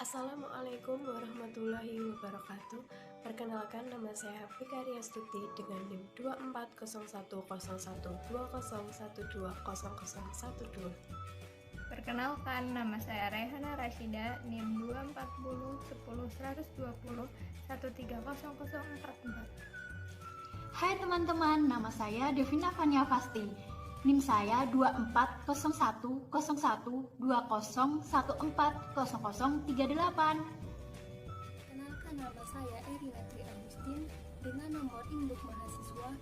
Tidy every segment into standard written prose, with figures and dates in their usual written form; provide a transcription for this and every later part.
Assalamualaikum warahmatullahi wabarakatuh. Perkenalkan, nama saya Fikaria Stuti dengan NIM 24010120120012. Perkenalkan, nama saya Rehana Rashida, NIM 2401011300444. Hai teman-teman, nama saya Devina Fania Fasti. NIM saya 24011020140038. Kenalkan, nama saya Erina Tri Agustin dengan nomor induk mahasiswa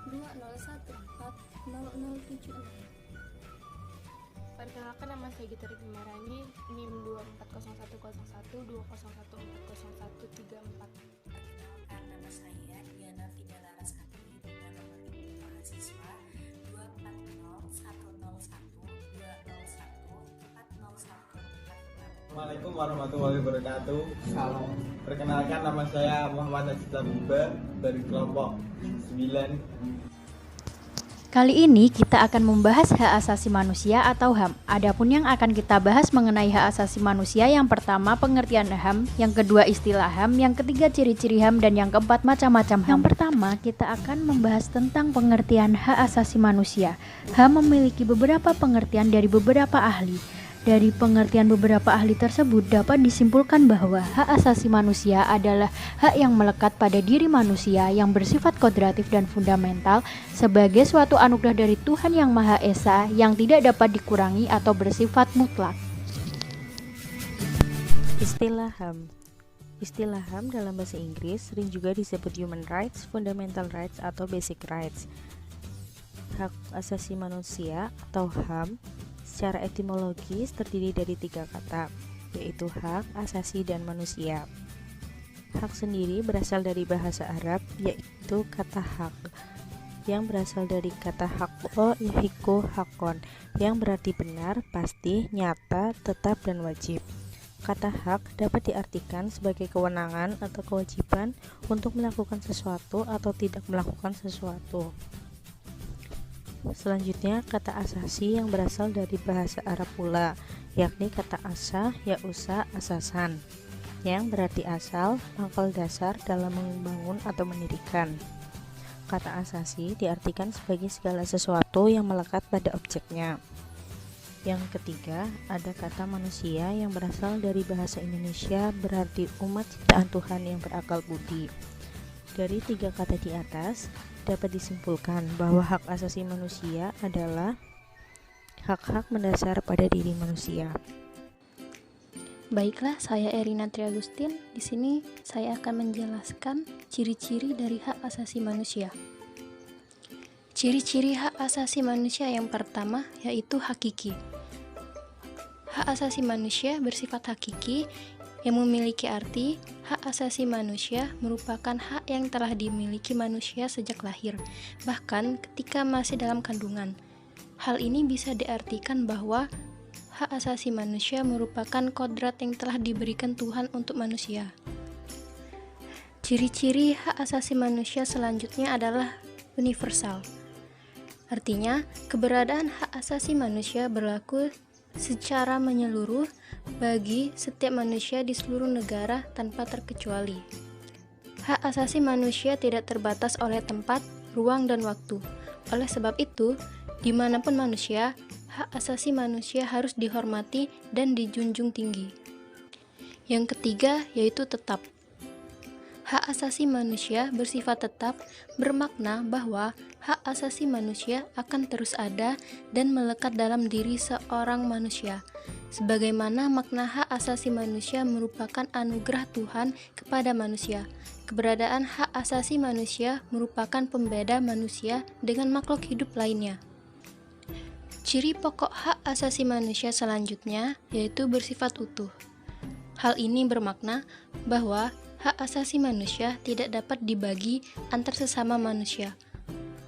24010120140076. Perkenalkan, nama saya Gita Riki Marani, NIM 240110140134. Perkenalkan, nama saya Diana Fidela Raskati dengan nomor induk mahasiswa 24011012014014. Assalamualaikum warahmatullahi wabarakatuh. Salam. Perkenalkan, nama saya Muhammad Najib Tabiba dari kelompok 9. Kali ini kita akan membahas hak asasi manusia atau HAM. Adapun yang akan kita bahas mengenai hak asasi manusia, yang pertama pengertian HAM, yang kedua istilah HAM, yang ketiga ciri-ciri HAM, dan yang keempat macam-macam HAM. Yang pertama kita akan membahas tentang pengertian hak asasi manusia. HAM memiliki beberapa pengertian dari beberapa ahli. Dari pengertian beberapa ahli tersebut dapat disimpulkan bahwa hak asasi manusia adalah hak yang melekat pada diri manusia yang bersifat kodratif dan fundamental sebagai suatu anugerah dari Tuhan Yang Maha Esa yang tidak dapat dikurangi atau bersifat mutlak. Istilah HAM. Istilah HAM dalam bahasa Inggris sering juga disebut Human Rights, Fundamental Rights, atau Basic Rights. Hak asasi manusia atau HAM secara etimologis terdiri dari 3 kata, yaitu hak, asasi, dan manusia. Hak sendiri berasal dari bahasa Arab, yaitu kata hak, yang berasal dari kata hakko yahiku hakon, yang berarti benar, pasti, nyata, tetap, dan wajib. Kata hak dapat diartikan sebagai kewenangan atau kewajiban untuk melakukan sesuatu atau tidak melakukan sesuatu. Selanjutnya, kata asasi yang berasal dari bahasa Arab pula, yakni kata asa, yausa, asasan, yang berarti asal, pangkal dasar dalam membangun atau mendirikan. Kata asasi diartikan sebagai segala sesuatu yang melekat pada objeknya. Yang ketiga, ada kata manusia yang berasal dari bahasa Indonesia, berarti umat ciptaan Tuhan yang berakal budi. Dari 3 kata di atas, dapat disimpulkan bahwa hak asasi manusia adalah hak-hak mendasar pada diri manusia. Baiklah, saya Erina Tri Agustin. Di sini saya akan menjelaskan ciri-ciri dari hak asasi manusia. Ciri-ciri hak asasi manusia yang pertama yaitu hakiki. Hak asasi manusia bersifat hakiki, yang memiliki arti hak asasi manusia merupakan hak yang telah dimiliki manusia sejak lahir, bahkan ketika masih dalam kandungan. Hal ini bisa diartikan bahwa hak asasi manusia merupakan kodrat yang telah diberikan Tuhan untuk manusia. Ciri-ciri hak asasi manusia selanjutnya adalah universal. Artinya, keberadaan hak asasi manusia berlaku secara menyeluruh bagi setiap manusia di seluruh negara tanpa terkecuali. Hak asasi manusia tidak terbatas oleh tempat, ruang, dan waktu. Oleh sebab itu, dimanapun manusia, hak asasi manusia harus dihormati dan dijunjung tinggi. Yang ketiga yaitu tetap. Hak asasi manusia bersifat tetap, bermakna bahwa hak asasi manusia akan terus ada dan melekat dalam diri seorang manusia. Sebagaimana makna hak asasi manusia merupakan anugerah Tuhan kepada manusia, keberadaan hak asasi manusia merupakan pembeda manusia dengan makhluk hidup lainnya. Ciri pokok hak asasi manusia selanjutnya yaitu bersifat utuh. Hal ini bermakna bahwa hak asasi manusia tidak dapat dibagi antar sesama manusia.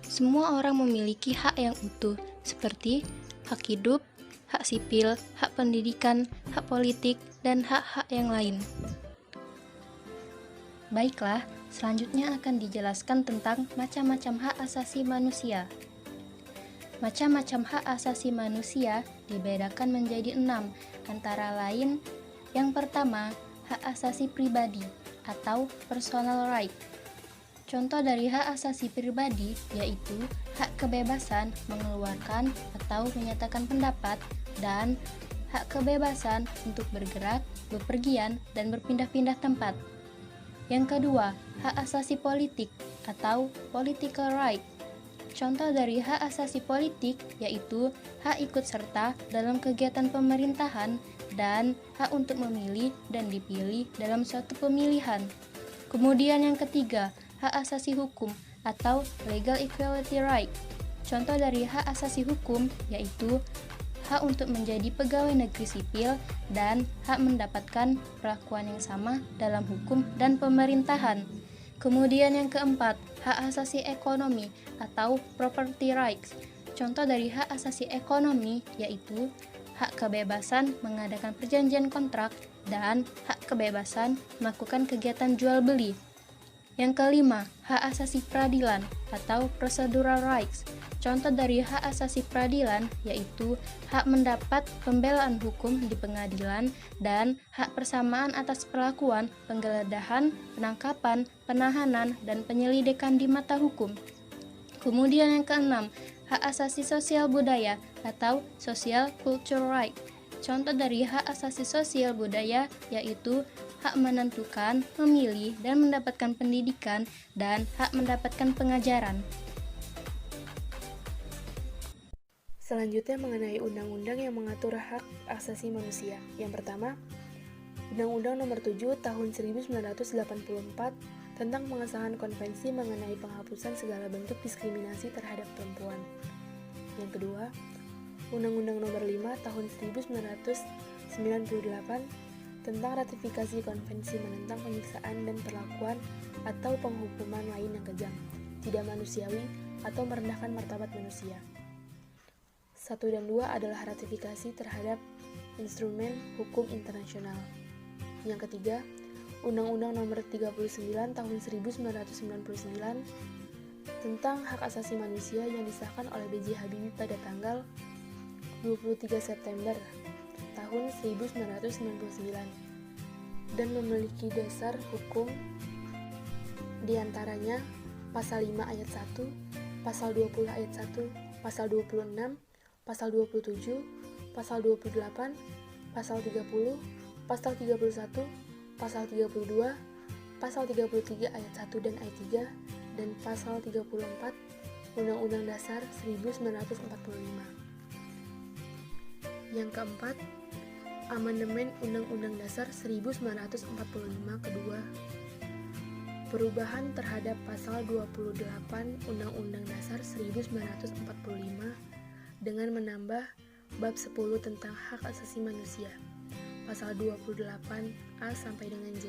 Semua orang memiliki hak yang utuh, seperti hak hidup, hak sipil, hak pendidikan, hak politik, dan hak-hak yang lain. Baiklah, selanjutnya akan dijelaskan tentang macam-macam hak asasi manusia. Macam-macam hak asasi manusia dibedakan menjadi 6, antara lain yang pertama, hak asasi pribadi atau personal right. Contoh dari hak asasi pribadi yaitu hak kebebasan mengeluarkan atau menyatakan pendapat dan hak kebebasan untuk bergerak, bepergian, dan berpindah-pindah tempat. Yang kedua, hak asasi politik atau political right. Contoh dari hak asasi politik yaitu hak ikut serta dalam kegiatan pemerintahan dan hak untuk memilih dan dipilih dalam suatu pemilihan. Kemudian yang ketiga, hak asasi hukum atau legal equality right. Contoh dari hak asasi hukum yaitu hak untuk menjadi pegawai negeri sipil dan hak mendapatkan perlakuan yang sama dalam hukum dan pemerintahan. Kemudian yang keempat, hak asasi ekonomi atau property rights. Contoh dari hak asasi ekonomi yaitu hak kebebasan mengadakan perjanjian kontrak dan hak kebebasan melakukan kegiatan jual beli. Yang kelima, hak asasi peradilan atau procedural rights. Contoh dari hak asasi peradilan yaitu hak mendapat pembelaan hukum di pengadilan dan hak persamaan atas perlakuan, penggeledahan, penangkapan, penahanan, dan penyelidikan di mata hukum. Kemudian yang keenam, hak asasi sosial budaya atau social culture right. Contoh dari hak asasi sosial budaya yaitu hak menentukan, memilih, dan mendapatkan pendidikan, dan hak mendapatkan pengajaran. Selanjutnya mengenai undang-undang yang mengatur hak asasi manusia. Yang pertama, Undang-Undang Nomor 7 Tahun 1984 tentang pengesahan konvensi mengenai penghapusan segala bentuk diskriminasi terhadap perempuan. Yang kedua, Undang-Undang Nomor 5 Tahun 1998 tentang ratifikasi konvensi menentang penyiksaan dan perlakuan atau penghukuman lain yang kejam, tidak manusiawi, atau merendahkan martabat manusia. 1 dan 2 adalah ratifikasi terhadap instrumen hukum internasional. Yang ketiga, Undang-Undang Nomor 39 Tahun 1999 tentang hak asasi manusia yang disahkan oleh B.J. Habibie pada tanggal 23 September tahun 1999 dan memiliki dasar hukum diantaranya pasal 5 ayat 1, pasal 20 ayat 1, pasal 26, pasal 27, pasal 28, pasal 30, pasal 31, pasal 32, pasal 33 ayat 1 dan ayat 3, dan pasal 34 Undang-Undang Dasar 1945. Yang keempat, Amandemen Undang-Undang Dasar 1945 kedua. Perubahan terhadap pasal 28 Undang-Undang Dasar 1945 dengan menambah bab 10 tentang hak asasi manusia, pasal 28A sampai dengan J,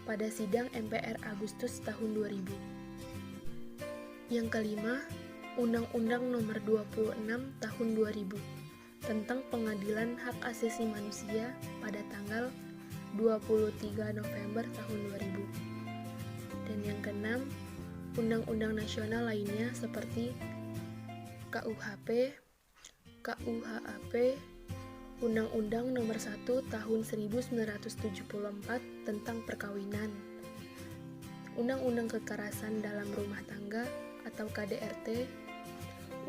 pada sidang MPR Agustus tahun 2000. Yang kelima, Undang-Undang Nomor 26 Tahun 2000 tentang Pengadilan Hak Asasi Manusia pada tanggal 23 November tahun 2000. Dan yang keenam, undang-undang nasional lainnya seperti KUHP, KUHAP, Undang-Undang Nomor 1 Tahun 1974 tentang perkawinan, Undang-Undang Kekerasan dalam Rumah Tangga atau KDRT,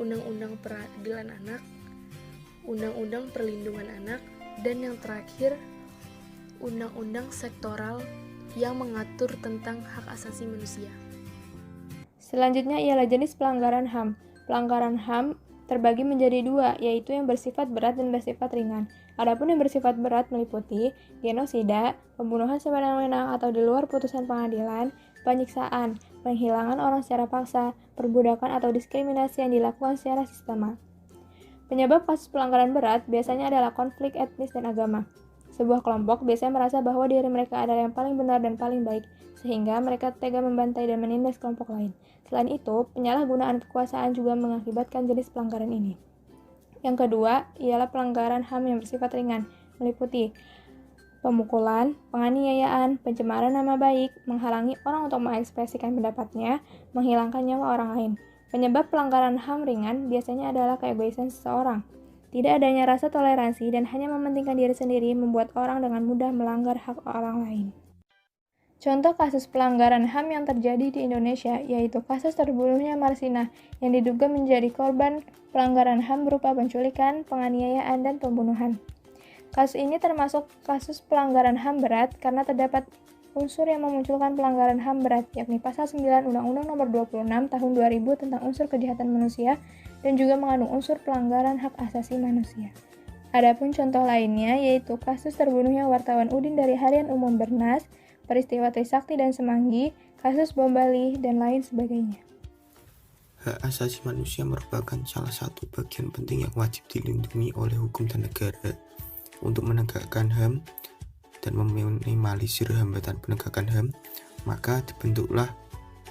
Undang-Undang Peradilan Anak, Undang-Undang Perlindungan Anak, dan yang terakhir, Undang-Undang Sektoral yang mengatur tentang hak asasi manusia. Selanjutnya ialah jenis pelanggaran HAM. Pelanggaran HAM terbagi menjadi dua, yaitu yang bersifat berat dan bersifat ringan. Adapun yang bersifat berat meliputi genosida, pembunuhan semena-mena atau di luar putusan pengadilan, penyiksaan, penghilangan orang secara paksa, perbudakan atau diskriminasi yang dilakukan secara sistema. Penyebab kasus pelanggaran berat biasanya adalah konflik etnis dan agama. Sebuah kelompok biasanya merasa bahwa diri mereka adalah yang paling benar dan paling baik, sehingga mereka tega membantai dan menindas kelompok lain. Selain itu, penyalahgunaan kekuasaan juga mengakibatkan jenis pelanggaran ini. Yang kedua, ialah pelanggaran HAM yang bersifat ringan, meliputi pemukulan, penganiayaan, pencemaran nama baik, menghalangi orang untuk mengekspresikan pendapatnya, menghilangkan nyawa orang lain. Penyebab pelanggaran HAM ringan biasanya adalah keegoisan seseorang. Tidak adanya rasa toleransi dan hanya mementingkan diri sendiri membuat orang dengan mudah melanggar hak orang lain. Contoh kasus pelanggaran HAM yang terjadi di Indonesia yaitu kasus terbunuhnya Marsina yang diduga menjadi korban pelanggaran HAM berupa penculikan, penganiayaan, dan pembunuhan. Kasus ini termasuk kasus pelanggaran HAM berat karena terdapat unsur yang memunculkan pelanggaran HAM berat, yakni Pasal 9 Undang-Undang Nomor 26 Tahun 2000 tentang unsur kejahatan manusia dan juga mengandung unsur pelanggaran hak asasi manusia. Adapun contoh lainnya yaitu kasus terbunuhnya wartawan Udin dari Harian Umum Bernas, peristiwa Trisakti dan Semanggi, kasus bom Bali, dan lain sebagainya. Hak asasi manusia merupakan salah satu bagian penting yang wajib dilindungi oleh hukum dan negara. Untuk menegakkan HAM dan meminimalisir hambatan penegakan HAM, maka dibentuklah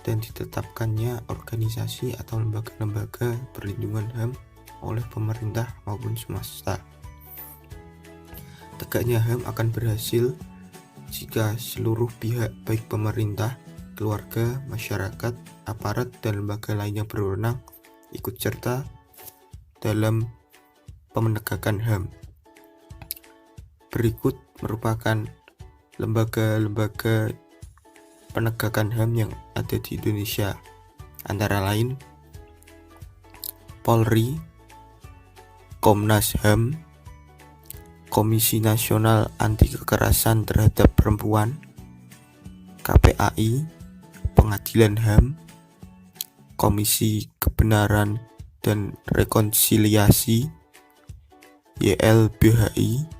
dan ditetapkannya organisasi atau lembaga-lembaga perlindungan HAM oleh pemerintah maupun swasta. Tegaknya HAM akan berhasil jika seluruh pihak baik pemerintah, keluarga, masyarakat, aparat, dan lembaga lain yang berwenang ikut serta dalam penegakan HAM. Berikut merupakan lembaga-lembaga penegakan HAM yang ada di Indonesia, antara lain Polri, Komnas HAM, Komisi Nasional Anti Kekerasan Terhadap Perempuan, KPAI, Pengadilan HAM, Komisi Kebenaran dan Rekonsiliasi, YLBHI,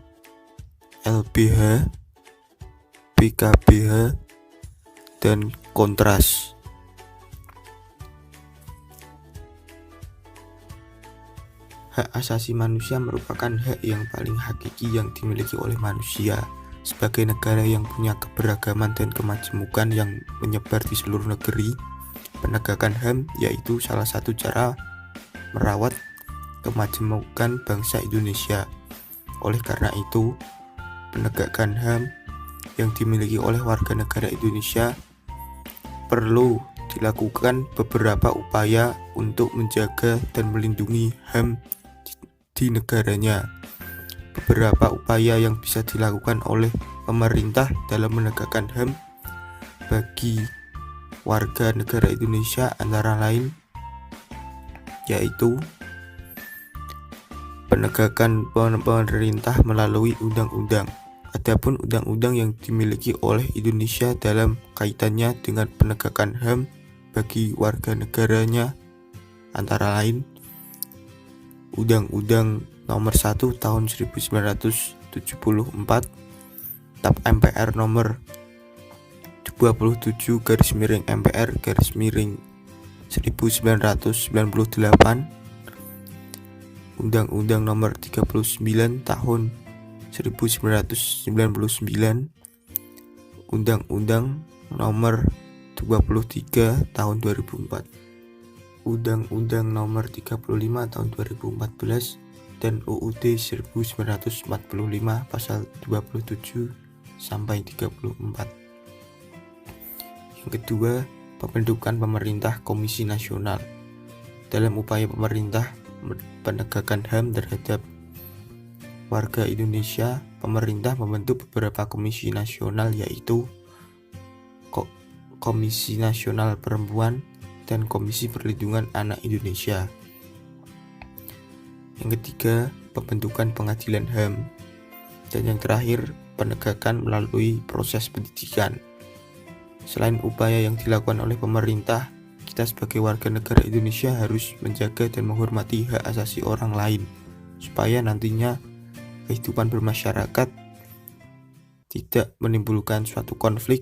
LBH, BKBH, dan Kontras. Hak asasi manusia merupakan hak yang paling hakiki yang dimiliki oleh manusia. Sebagai negara yang punya keberagaman dan kemajemukan yang menyebar di seluruh negeri, penegakan HAM yaitu salah satu cara merawat kemajemukan bangsa Indonesia. Oleh karena itu, penegakan HAM yang dimiliki oleh warga negara Indonesia perlu dilakukan beberapa upaya untuk menjaga dan melindungi HAM di negaranya. Beberapa upaya yang bisa dilakukan oleh pemerintah dalam menegakkan HAM bagi warga negara Indonesia antara lain yaitu penegakan pemerintah melalui undang-undang. Adapun undang-undang yang dimiliki oleh Indonesia dalam kaitannya dengan penegakan HAM bagi warga negaranya antara lain Undang-Undang Nomor 1 Tahun 1974, TAP MPR Nomor 27/MPR/1998, Undang-Undang Nomor 39 Tahun 1999, Undang-Undang Nomor 23 Tahun 2004, Undang-Undang Nomor 35 Tahun 2014, dan UUD 1945 Pasal 27 sampai 34. Yang kedua, pembentukan pemerintah Komisi Nasional. Dalam upaya pemerintah penegakan HAM terhadap warga Indonesia, pemerintah membentuk beberapa komisi nasional yaitu Komisi Nasional Perempuan dan Komisi Perlindungan Anak Indonesia. Yang ketiga, pembentukan pengadilan HAM. Dan yang terakhir, penegakan melalui proses pendidikan. Selain upaya yang dilakukan oleh pemerintah, kita sebagai warga negara Indonesia harus menjaga dan menghormati hak asasi orang lain, supaya nantinya kehidupan bermasyarakat tidak menimbulkan suatu konflik